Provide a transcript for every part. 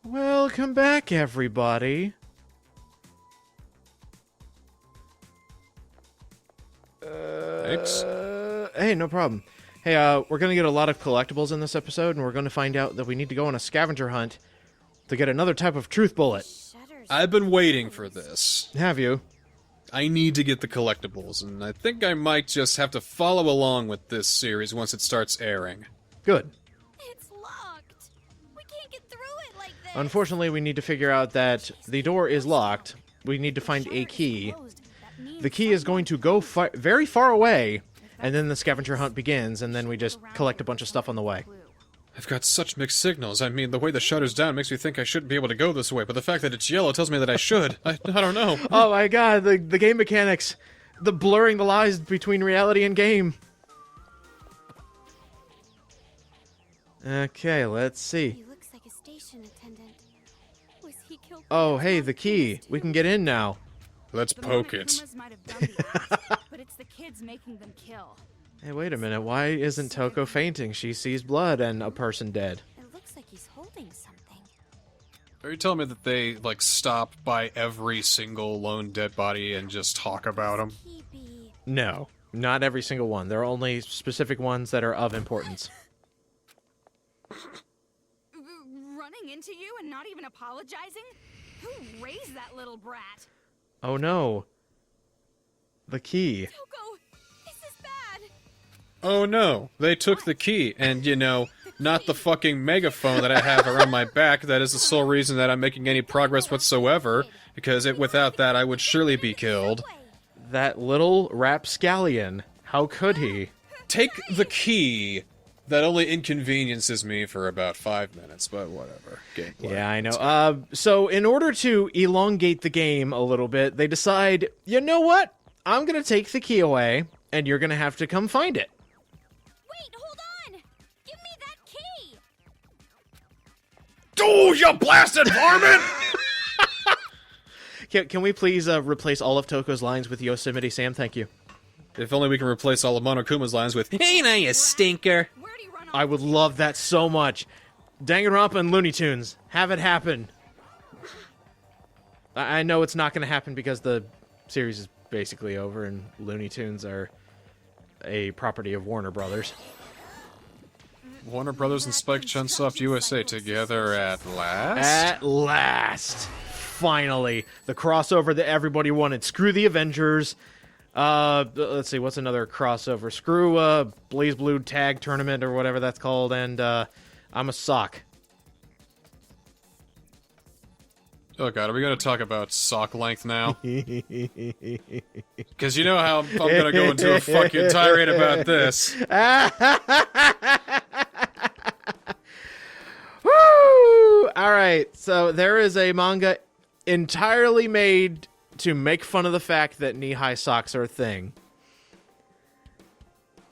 Welcome back, everybody. Thanks. Hey, no problem. Hey, we're gonna get a lot of collectibles in this episode, and we're gonna find out that we need to go on a scavenger hunt to get another type of truth bullet. I've been waiting for this. Have you? I need to get the collectibles, and I think I might just have to follow along with this series once it starts airing. Good. It's locked. We can't get through it like this. Unfortunately, we need to figure out that the door is locked. We need to find a key. The key is going to go very far away, and then the scavenger hunt begins, and then we just collect a bunch of stuff on the way. I've got such mixed signals. I mean, the way the shutter's down makes me think I shouldn't be able to go this way, but the fact that it's yellow tells me that I should. I don't know. Oh my god, the game mechanics. The blurring the lines between reality and game. Okay, let's see. He looks like a station attendant. Was he killed? Oh, hey, the key. We can get in now. Let's poke it. Monokumas might have done the act, but it's the kids making them kill. Hey, wait a minute. Why isn't Toko fainting? She sees blood and a person dead. It looks like he's holding something. Are you telling me that they, like, stop by every single lone dead body and just talk about them? He be... No, not every single one. There are only specific ones that are of importance. Running into you and not even apologizing? Who raised that little brat? Oh no. The key. Toko, this is bad. Oh no, they took the key, and you know, not the fucking megaphone that I have around my back that is the sole reason that I'm making any progress whatsoever, because without that I would surely be killed. That little rapscallion. How could he? Take the key. That only inconveniences me for about 5 minutes, but whatever. Gameplay. Yeah, I know. So in order to elongate the game a little bit, they decide, you know what? I'm gonna take the key away, and you're gonna have to come find it. Wait, hold on. Give me that key. Oh, you blasted varmint! Can we please replace all of Toko's lines with Yosemite Sam? Thank you. If only we can replace all of Monokuma's lines with, "Ain't I a stinker?" Where'd he run off? I would love that so much. Danganronpa and Looney Tunes. Have it happen. I know it's not going to happen because the series is basically over and Looney Tunes are a property of Warner Brothers. Warner Brothers and Spike Chunsoft USA together at last? At last. Finally. The crossover that everybody wanted. Screw the Avengers. Let's see, what's another crossover? Screw, Blaze Blue Tag Tournament or whatever that's called, and, I'm a sock. Oh god, are we gonna talk about sock length now? Because you know how I'm gonna go into a fucking tirade about this. Woo! Alright, so there is a manga entirely made to make fun of the fact that knee-high socks are a thing.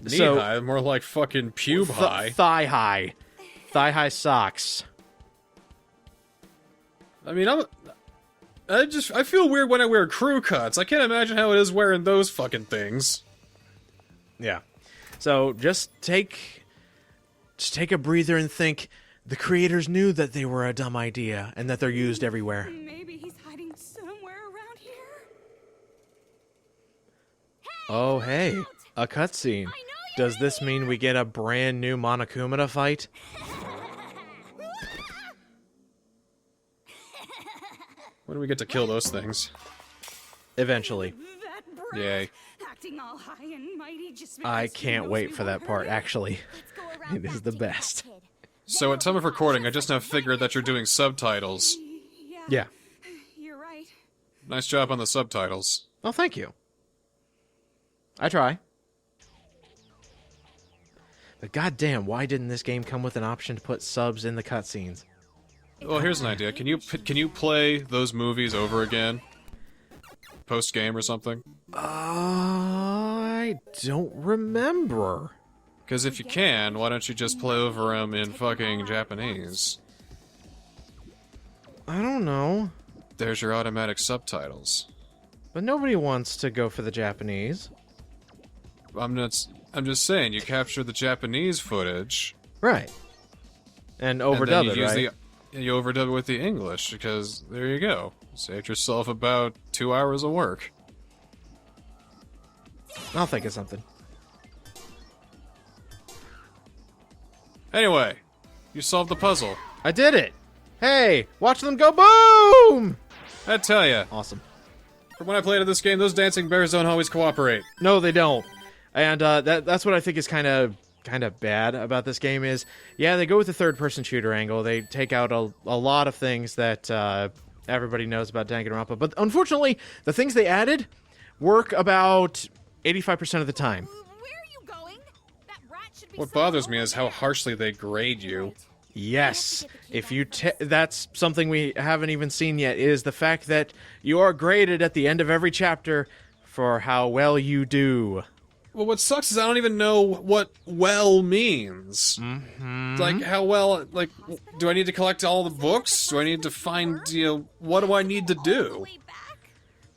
Knee-high? More like fucking pube-high. Thigh-high. Thigh-high socks. I mean, I feel weird when I wear crew cuts. I can't imagine how it is wearing those fucking things. Yeah. So just take a breather and think the creators knew that they were a dumb idea and that they're used everywhere. Maybe he's hiding somewhere around here. Oh, hey, a cutscene. Does this mean we get a brand new Monokuma to fight? When do we get to kill those things? Eventually. That brat. Yay. Acting all high and mighty just I because he can't knows wait we for won't that part, hurt him. actually. Let's go around It is back the to that best. kid. So at time of recording, I just now figured that you're doing subtitles. Yeah. You're right. Nice job on the subtitles. Oh, thank you. I try. But goddamn, why didn't this game come with an option to put subs in the cutscenes? Well, here's an idea. Can you play those movies over again? Post-game or something? I don't remember. Because if you can, why don't you just play over them in fucking Japanese? I don't know. There's your automatic subtitles. But nobody wants to go for the Japanese. I'm just saying, you capture the Japanese footage. Right. And and then overdub you it, use right? you overdub it with the English, because there you go. Saved yourself about 2 hours of work. I'll think of something. Anyway, you solved the puzzle. I did it! Hey, watch them go boom! I tell ya. Awesome. From when I played this game, those dancing bears don't always cooperate. No, they don't. And that's what I think is kind of bad about this game is, yeah, they go with the third-person shooter angle. They take out a lot of things that everybody knows about Danganronpa. But unfortunately, the things they added work about 85% of the time. Where are you going? That rat should be What so bothers me over is how there. harshly they grade you. Yes, if you that's something we haven't even seen yet, is the fact that you are graded at the end of every chapter for how well you do. Well, what sucks is I don't even know what well means. Like, how well, like, do I need to collect all the books? Do I need to find, what do I need to do? Way back?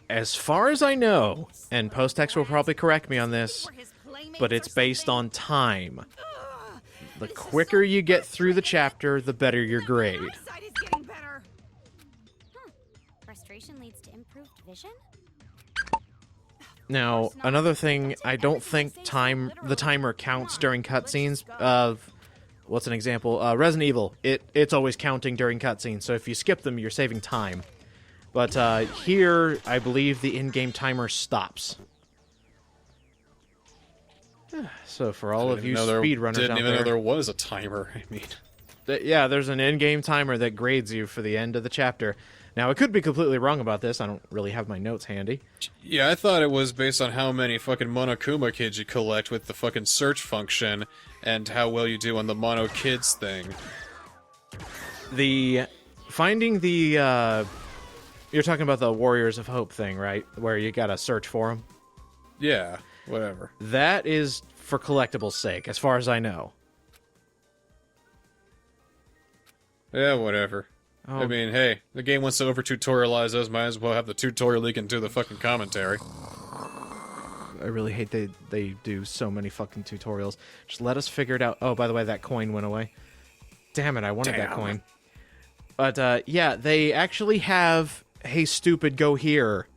As far as I know, and Post-Text will probably correct me on this, Or his playmates but or it's based something? on time. Ugh, The this is quicker so you get through the frustrating. chapter, the better your My grade. eyesight is getting better. Frustration leads to improved vision? Now, another thing, I don't think the timer counts during cutscenes. What's an example? Resident Evil. It's always counting during cutscenes, so if you skip them, you're saving time. But here, I believe the in-game timer stops. So for all of you speedrunners Didn't out even know there, there was a timer. I mean, yeah, there's an in-game timer that grades you for the end of the chapter. Now, I could be completely wrong about this. I don't really have my notes handy. yeah, I thought it was based on how many fucking Monokuma kids you collect with the fucking search function and how well you do on the Mono Kids thing. Finding the you're talking about the Warriors of Hope thing, right? Where you gotta search for them. Yeah, whatever. That is for collectibles' sake, as far as I know. Yeah, whatever. Oh, I mean, hey, the game wants to over-tutorialize us, might as well have the tutorial leak into the fucking commentary. I really hate they do so many fucking tutorials. Just let us figure it out. Oh, by the way, that coin went away. Damn it, I wanted that Damn. coin. But, yeah, they actually have, hey, stupid, go here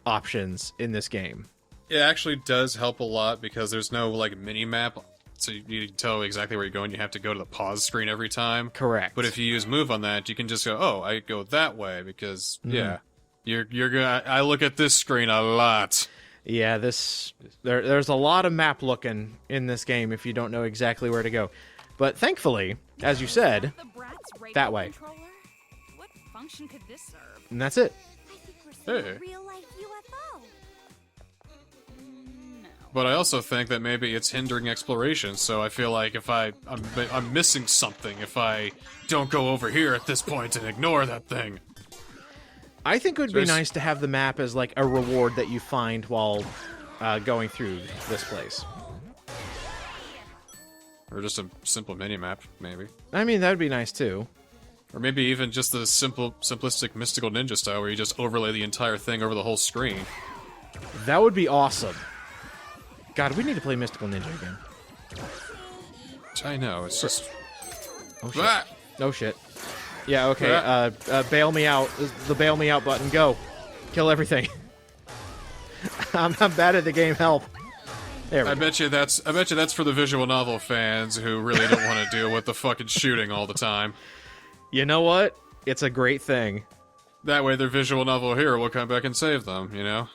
options in this game. It actually does help a lot because there's no, like, mini-map, so you need to tell exactly where you're going. You have to go to the pause screen every time. Correct. But if you use move on that, you can just go, oh, I go that way, because, yeah, you're gonna, I look at this screen a lot. Yeah, there's a lot of map looking in this game if you don't know exactly where to go. But thankfully, as you said, The brat's radio that way. controller? What function could this serve? and that's it. I think we're seeing Hey. a real-life UFO. No. But I also think that maybe it's hindering exploration, so I feel like if I'm missing something if I don't go over here at this point and ignore that thing. I think it would be There's- nice to have the map as like a reward that you find while going through this place. Or just a simple mini-map, maybe. I mean, that would be nice too. Or maybe even just the simplistic mystical ninja style where you just overlay the entire thing over the whole screen. That would be awesome. God, we need to play Mystical Ninja again. Which I know, it's just... Oh shit. Ah! Oh shit. Yeah, okay. Bail me out. The bail me out button. Go. Kill everything. I'm bad at the game. Help. There we I go. bet you that's for the visual novel fans who really don't want to deal with the fucking shooting all the time. You know what? It's a great thing. That way their visual novel hero will come back and save them, you know?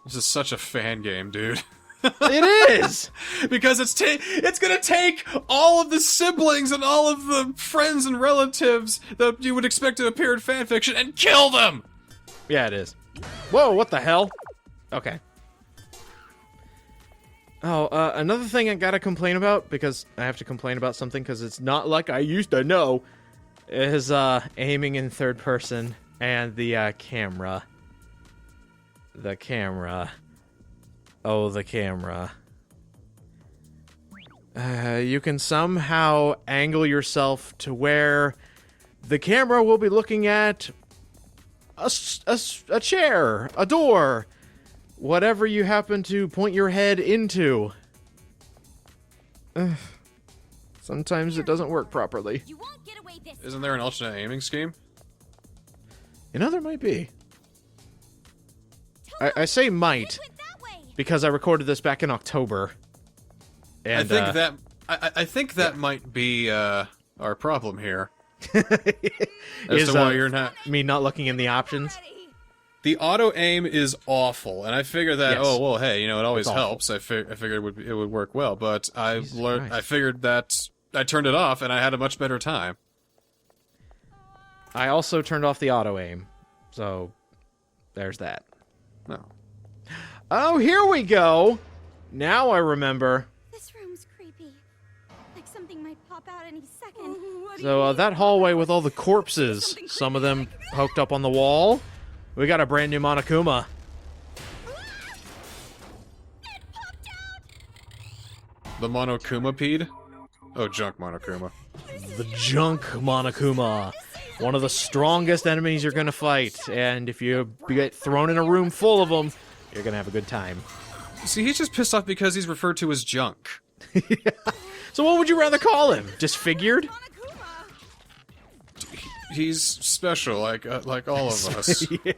This is such a fan game, dude. It is! Because it's gonna take all of the siblings and all of the friends and relatives that you would expect to appear in fanfiction and kill them! Yeah, it is. Whoa, what the hell? Okay. Oh, another thing I gotta complain about, because I have to complain about something because it's not like I used to know, is aiming in third person and the camera. The camera. Oh, the camera. You can somehow angle yourself to where the camera will be looking at a chair, a door, whatever you happen to point your head into. Sometimes it doesn't work properly. You won't get away this Isn't there an alternate aiming scheme? You know, there might be. I say might went that way. because I recorded this back in October. And, I think that might be our problem here. is to why you're not. me not looking in the options. The auto aim is awful, and I figured that. Yes. Oh well, hey, you know it always It's awful. helps. I figured it would work well, but I Jesus learned. Christ. I figured that I turned it off, and I had a much better time. I also turned off the auto aim, so there's that. No. Oh, here we go. Now I remember. This room's creepy. Like something might pop out any second. So that hallway with all the corpses, some of them poked up on the wall. We got a brand new Monokuma. The Monokuma-pede? Oh, junk Monokuma. The junk Monokuma. One of the strongest enemies you're going to fight. And if you get thrown in a room full of them, you're going to have a good time. See, he's just pissed off because he's referred to as junk. So what would you rather call him? Disfigured? He's special, like all of us. Yeah.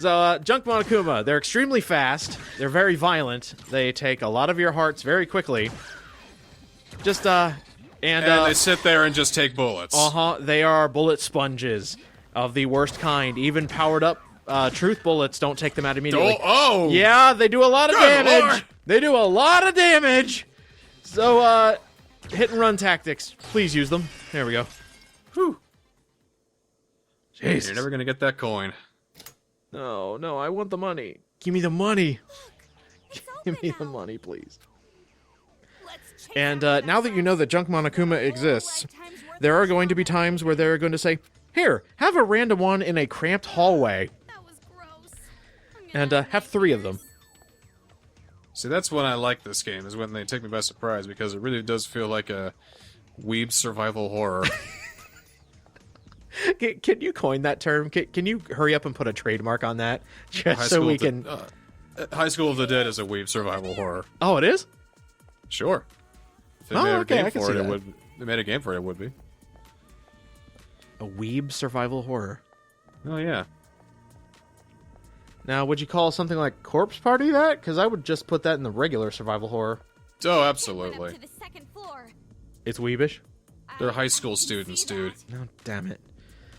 So, Junk Monokuma, they're extremely fast. They're very violent. They take a lot of your hearts very quickly. Just, And they sit there and just take bullets. they are bullet sponges of the worst kind. Even powered up truth bullets don't take them out immediately. Oh! Yeah, they do a lot of Good damage. Lord. They do a lot of damage. So, hit and run tactics. Please use them. There we go. Whew. Jesus. You're never gonna get that coin. No, no, I want the money. Give me the money. It's Give open me the now. money, please. Let's chase And after now that you know that Junk Monokuma exists, there are going to be times where they're going to say, "Here, have a random one in a cramped hallway," That was gross. and have 3 of them. See, that's when I like this game, is when they take me by surprise, because it really does feel like a weeb survival horror. Can you coin that term? Can you hurry up and put a trademark on that, just High so School we of the- can? High School of the Dead is a weeb survival horror. Oh, it is. Sure. If they Oh, made a okay, game I can for see it, that. it would. They made a game for it, it would be. A weeb survival horror. Oh yeah. Now, would you call something like Corpse Party that? Because I would just put that in the regular survival horror. Oh, Get absolutely. up to the second floor. It's weebish. They're high school students, dude. No, damn it.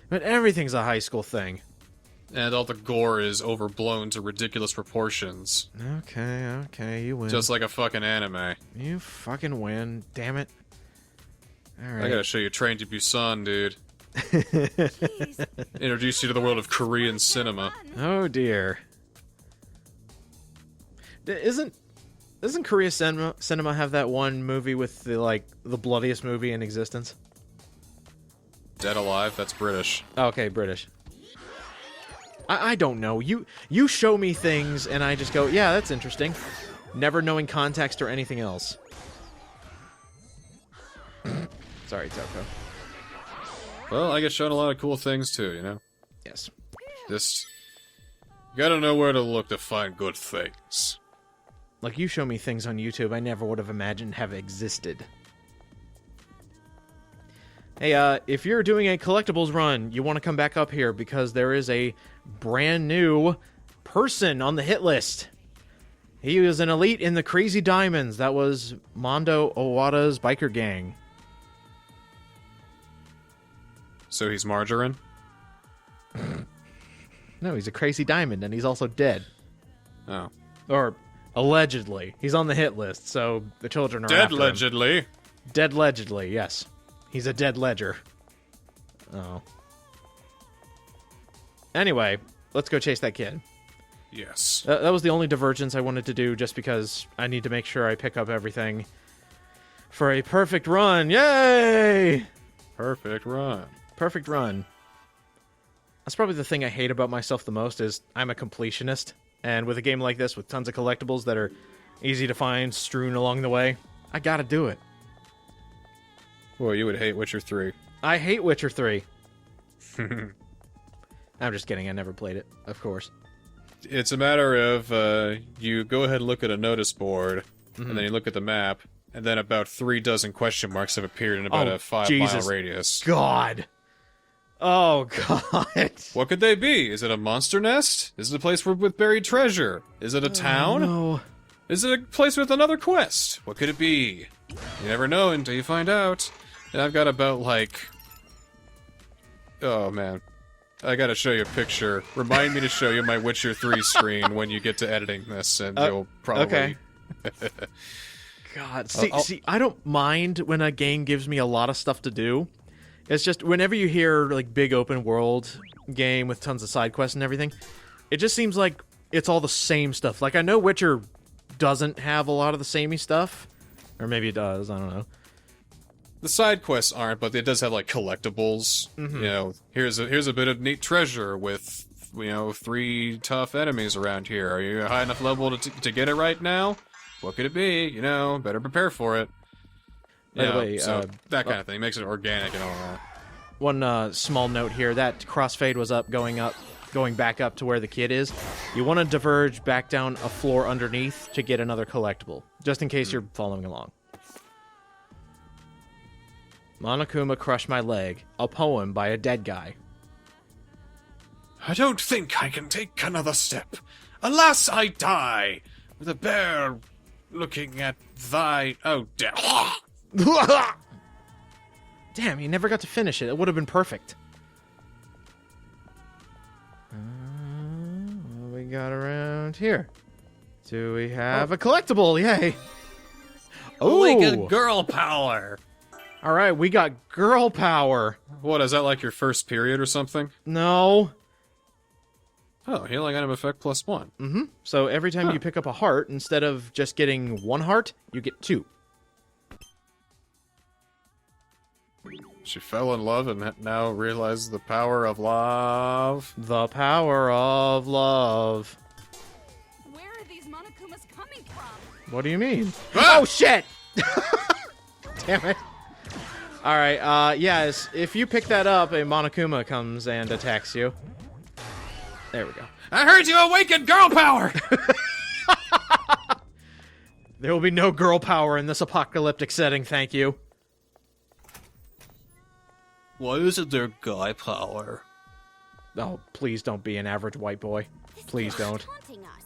But everything's a high school thing. And all the gore is overblown to ridiculous proportions. Okay, you win. Just like a fucking anime. You fucking win. Damn it. All I right. gotta show you Train to Busan, dude. Jeez. Introduce you to the world of Korean cinema. Oh dear. Isn't Korea cinema have that one movie with the bloodiest movie in existence? Dead Alive, that's British. Okay, British. I don't know. You show me things and I just go, yeah, that's interesting. Never knowing context or anything else. Sorry, Toko. Well, I get shown a lot of cool things too, you know? Yes. Just gotta know where to look to find good things. Like, you show me things on YouTube I never would have imagined have existed. Hey, if you're doing a collectibles run, you want to come back up here because there is a brand new person on the hit list. He was an elite in the Crazy Diamonds. That was Mondo Owada's biker gang. So he's margarine? No, he's a Crazy Diamond, and he's also dead. Oh. Or, allegedly. He's on the hit list, so the children are Dead after him. allegedly. Dead allegedly, yes. He's a dead ledger. Oh. Anyway, let's go chase that kid. Yes. That was the only divergence I wanted to do, just because I need to make sure I pick up everything for a perfect run. Yay! Perfect run. Perfect run. That's probably the thing I hate about myself the most, is I'm a completionist. And with a game like this, with tons of collectibles that are easy to find, strewn along the way, I gotta do it. Boy, you would hate Witcher 3. I hate Witcher 3. I'm just kidding, I never played it, of course. It's a matter of, you go ahead and look at a notice board, and then you look at the map, and then about 3 dozen question marks have appeared in about a 5-mile Jesus. radius. God. Oh, God. What could they be? Is it a monster nest? Is it a place with buried treasure? Is it a town? No. Is it a place with another quest? What could it be? You never know until you find out. And I've got about, like... Oh, man. I gotta show you a picture. Remind me to show you my Witcher 3 screen when you get to editing this, and you'll probably... Okay. God. See, I don't mind when a game gives me a lot of stuff to do. It's just, whenever you hear, like, big open world game with tons of side quests and everything, it just seems like it's all the same stuff. Like, I know Witcher doesn't have a lot of the samey stuff. Or maybe it does, I don't know. The side quests aren't, but it does have, like, collectibles. Mm-hmm. You know, here's a bit of neat treasure with, 3 tough enemies around here. Are you a high enough level to get it right now? What could it be? Better prepare for it. By the way, so that kind of thing makes it organic and all that. One small note here, that crossfade was going back up to where the kid is. You want to diverge back down a floor underneath to get another collectible, just in case you're following along. Monokuma crushed my leg, a poem by a dead guy. I don't think I can take another step. Alas, I die, with a bear looking at thy... Oh, damn. Damn, he never got to finish it. It would have been perfect. What we got around here? Do we have a collectible? Yay! Like a Ooh! girl power. All right, we got girl power. What, is that like your first period or something? No. Oh, healing item effect +1. Mm-hmm. So every time you pick up a heart, instead of just getting 1 heart, you get 2. She fell in love and now realizes the power of love. The power of love. Where are these Monokumas coming from? What do you mean? Ah! Oh, shit! Damn it. Alright, yes, if you pick that up, a Monokuma comes and attacks you. There we go. I heard you awakened girl power! There will be no girl power in this apocalyptic setting, thank you. Why isn't there guy power? Oh, please don't be an average white boy. Please don't. Taunting us.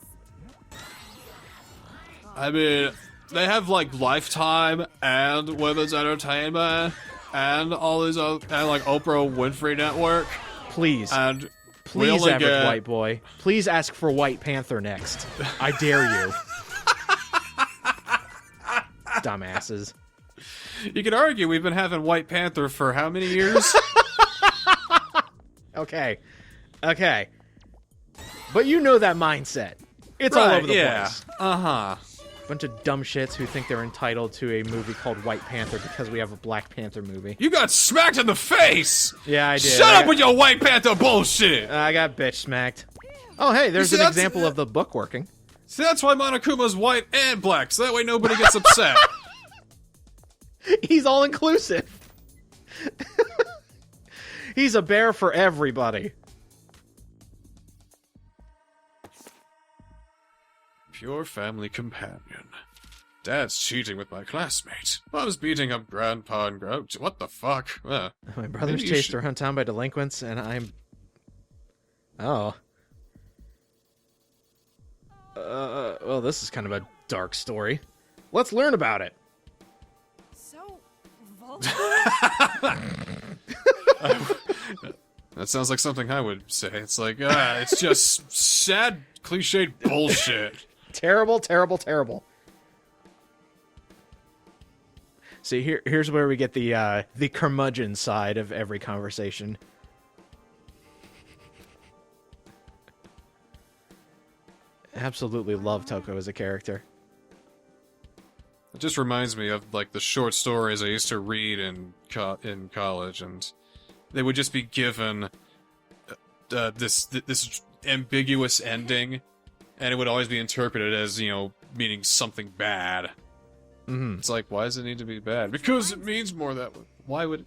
I mean, they have like Lifetime and Women's Entertainment and all these other, and like Oprah Winfrey Network. Please. And Please, we only average get... white boy. Please ask for White Panther next. I dare you. Dumbasses. You could argue we've been having White Panther for how many years? Okay. Okay. But you know that mindset. It's all over the place. Uh-huh. Bunch of dumb shits who think they're entitled to a movie called White Panther because we have a Black Panther movie. You got smacked in the face! Yeah, I did. Shut up with your White Panther bullshit! I got bitch smacked. Oh, hey, there's see, an that's- example of the book working. See, that's why Monokuma's white and black, so that way nobody gets upset. He's all inclusive. He's a bear for everybody. Pure family companion. Dad's cheating with my classmate. Mom's beating up Grandpa and what the fuck? My brother's Maybe you chased should- around town by delinquents, and I'm... Oh. Well, this is kind of a dark story. Let's learn about it. So vulgar. That sounds like something I would say. It's like, it's just sad, cliched bullshit. Terrible, terrible, terrible. See, here's where we get the curmudgeon side of every conversation. Absolutely love Toko as a character. It just reminds me of like the short stories I used to read in college, and they would just be given this ambiguous ending, and it would always be interpreted as, you know, meaning something bad. Mm-hmm. It's like, why does it need to be bad? Because it means more that. Why would?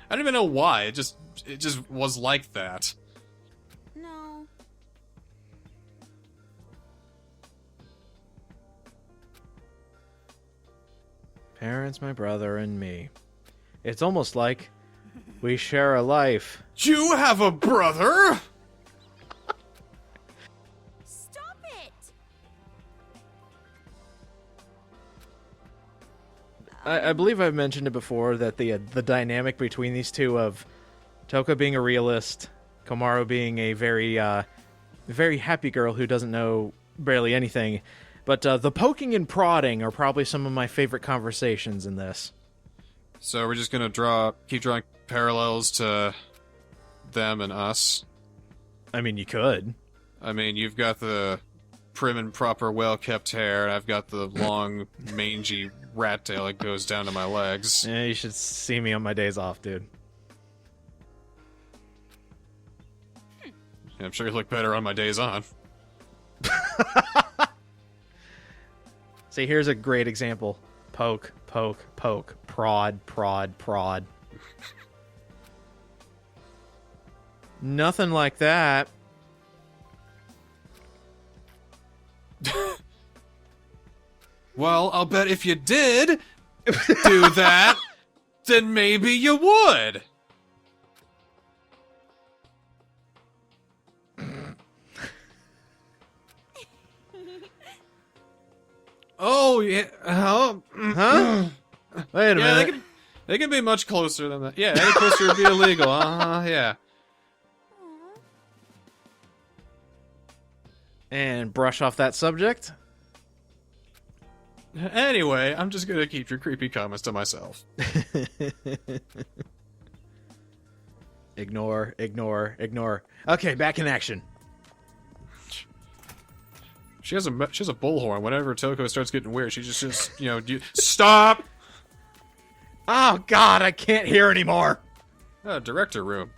I don't even know why. It just was like that. No. Parents, my brother, and me. It's almost like we share a life. You have a brother? Stop it! I believe I've mentioned it before that the dynamic between these two of Toka being a realist, Komaru being a very happy girl who doesn't know barely anything, but the poking and prodding are probably some of my favorite conversations in this. So we're just gonna keep drawing parallels to them and us. I mean, you could. I mean, you've got the prim and proper, well-kept hair, and I've got the long, mangy rat tail that goes down to my legs. Yeah, you should see me on my days off, dude. Yeah, I'm sure you look better on my days on. See, here's a great example. Poke, poke, poke. Prod, prod, prod. Nothing like that. Well, I'll bet if you did do that, then maybe you would. Oh, yeah. Huh? Wait a Yeah, minute. they can be much closer than that. Yeah, any closer would be illegal. Yeah. And brush off that subject. Anyway, I'm just gonna keep your creepy comments to myself. Ignore, ignore, ignore. Okay, back in action. She has a bullhorn. Whenever Toko starts getting weird, she just stop. Oh, God, I can't hear anymore. Director room.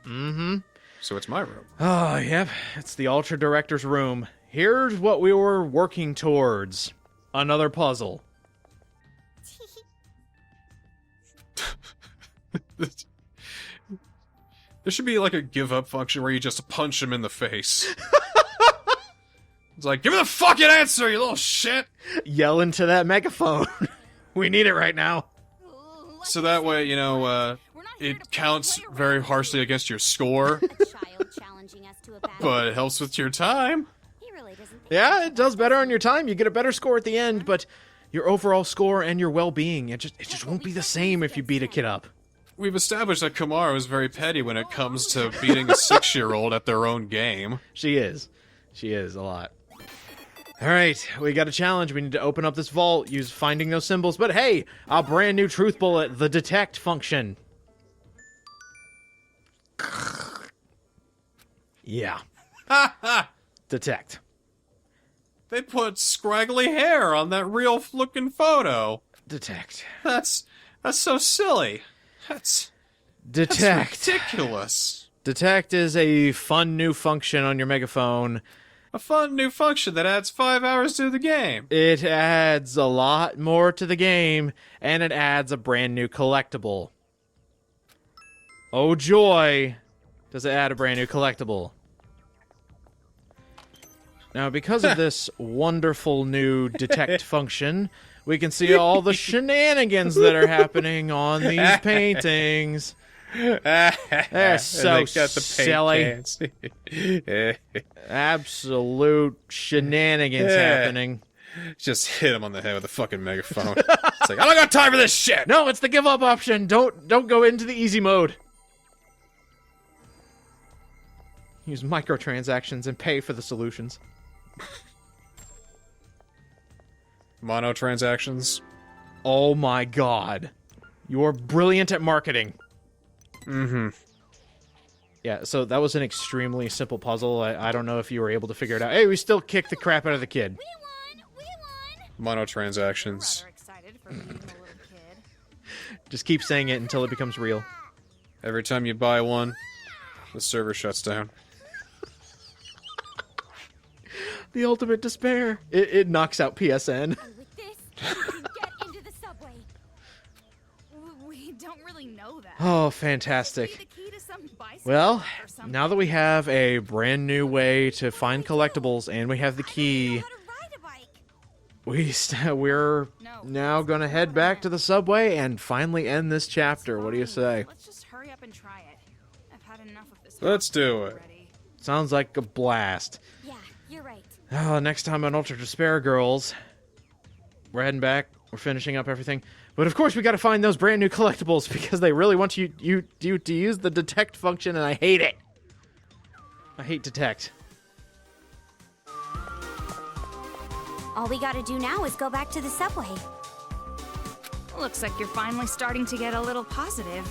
Mm-hmm. So it's my room. Oh, yep. It's the Ultra Director's room. Here's what we were working towards. Another puzzle. There should be like a give up function where you just punch him in the face. It's like, give me the fucking answer, you little shit! Yell into that megaphone. We need it right now. So that way, it counts very harshly against your score, A child challenging us to a battle. but it helps with your time. He really doesn't think Yeah, it does better on your time. You get a better score at the end, but your overall score and your well-being, it just won't be the same if you beat a kid up. We've established that Komaru is very petty when it comes to beating a 6-year-old at their own game. She is. She is a lot. All right, we got a challenge. We need to open up this vault, use finding those symbols. But hey, a brand new truth bullet, the detect function. Yeah. Detect. They put scraggly hair on that real-looking photo. Detect. That's so silly. That's Detect. ridiculous. Detect is a fun new function on your megaphone. A fun new function that adds 5 hours to the game. It adds a lot more to the game, and it adds a brand new collectible. Oh joy, does it add a brand new collectible. Now, because of this wonderful new detect function, we can see all the shenanigans that are happening on these paintings. They're so silly. Absolute shenanigans happening. Just hit him on the head with a fucking megaphone. It's like, I don't got time for this shit! No, it's the give up option. Don't go into the easy mode. Use microtransactions and pay for the solutions. Monotransactions. Oh my god. You're brilliant at marketing. Mm-hmm. Yeah, so that was an extremely simple puzzle. I don't know if you were able to figure it out. Hey, we still kicked the crap out of the kid. we won. Monotransactions. Rather excited for being a little kid. Just keep saying it until it becomes real. Every time you buy one, the server shuts down. The ultimate despair. It knocks out PSN. And with this, we can get into the subway. We don't really know that. Oh, Be fantastic. the key to some bicycle Well, or something. now that we have a brand new way to find collectibles and we have the I key, don't know how to ride a bike. we're now gonna head back to the subway and finally end this chapter. What do you say? Let's just hurry up and try it. I've had enough of this. Let's do it. already. Sounds like a blast. Yeah, you're right. Oh, next time on Ultra Despair Girls, we're heading back. We're finishing up everything. But of course, we got to find those brand new collectibles because they really want you to use the detect function, and I hate it. I hate detect. All we gotta do now is go back to the subway. Looks like you're finally starting to get a little positive.